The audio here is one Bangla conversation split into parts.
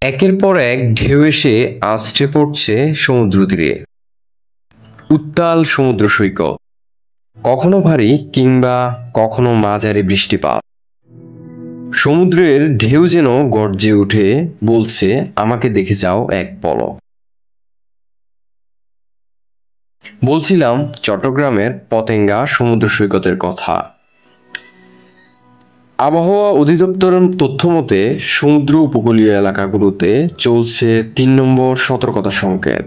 একের পর এক ঢেউ এসে আছড়ে পড়ছে সমুদ্র তীরে। উত্তাল সমুদ্র সৈকত, কখনো ভারী কিংবা কখনো মাঝারি বৃষ্টিপাত। সমুদ্রের ঢেউ যেন গর্জে উঠে বলছে, আমাকে দেখে যাও এক পলক। বলছিলাম চট্টগ্রামের পতেঙ্গা সমুদ্র সৈকতের কথা। আবহাওয়া অধিদপ্তরের তথ্য মতে সমুদ্র উপকূলীয় এলাকাগুলোতে চলছে ৩ নম্বর সতর্কতা সংকেত।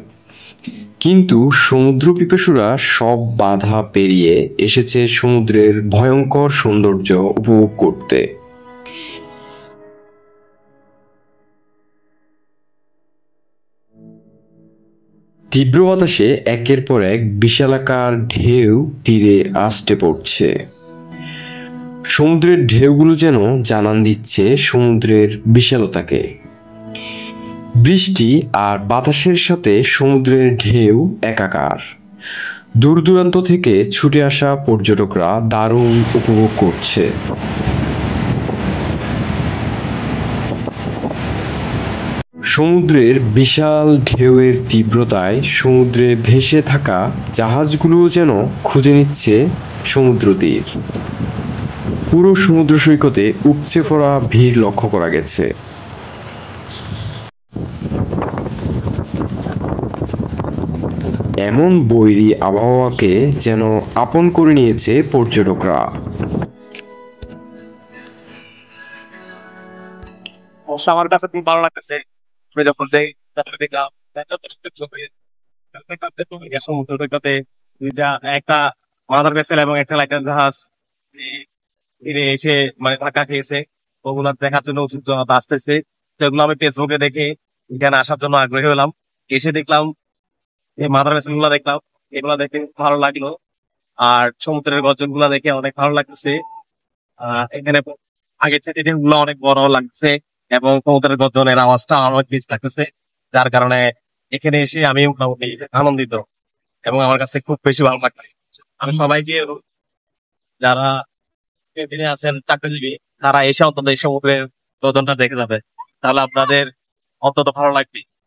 কিন্তু সমুদ্র পিপাসুরা সব বাধা পেরিয়ে এসেছে সমুদ্রের ভয়ঙ্কর সৌন্দর্য উপভোগ করতে। তীব্র বাতাসে একের পর এক বিশালাকার ঢেউ তীরে আছড়ে পড়ছে। সমুদ্রের ঢেউগুলো যেন জানান দিচ্ছে সমুদ্রের বিশালতাকে। বৃষ্টি আর বাতাসের সাথে সমুদ্রের ঢেউ একাকার। দূর দূরান্ত থেকে ছুটে আসা পর্যটকরা দারুণ উপভোগ করছে। সমুদ্রের বিশাল ঢেউয়ের তীব্রতায় সমুদ্রে ভেসে থাকা জাহাজগুলোও যেন খুঁজে নিচ্ছে সমুদ্র তীর। পুরো সমুদ্র সৈকতে উপচে পড়া ভিড় লক্ষ্য করা গেছে। এমন বৈরী আবহাওয়াকে যেন আপন করে নিয়েছে পর্যটকরা। অবশ্য আমার কাছে খুব ভালো লাগতেছে। আমি যখন যাই তারপরে দেখলাম সমুদ্র সৈকতে দুইটা, একটা মাদার ভেসেল এবং একটা লাইটার জাহাজ তীরে এসে মানে ধাক্কা খেয়েছে। ওগুলো দেখার জন্য উৎসুক জনতা আসতেছে। সেগুলো আমি ফেসবুকে দেখে এখানে আসার জন্য আগ্রহী হলাম। এসে দেখলাম এই মাদার ভেসেল গুলা দেখলাম, এগুলা দেখে ভালো লাগলো। আর সমুদ্রের গর্জন গুলা দেখে অনেক ভালো লাগতেছে। এখানে আগের চাইতে গুলো অনেক বড় লাগছে এবং সমুদ্রের গর্জনের আওয়াজটা অনেক বেশি লাগতেছে, যার কারণে এখানে এসে আমি মোটামুটি আনন্দিত এবং আমার কাছে খুব বেশি ভালো লাগতেছে। আমি সবাইকে, যারা এখানে আছেন চাকরিজীবী, তারা এসে অন্তত এই সমুদ্রের গর্জনটা দেখে যাবে, তাহলে আপনাদের অন্তত ভালো লাগবে।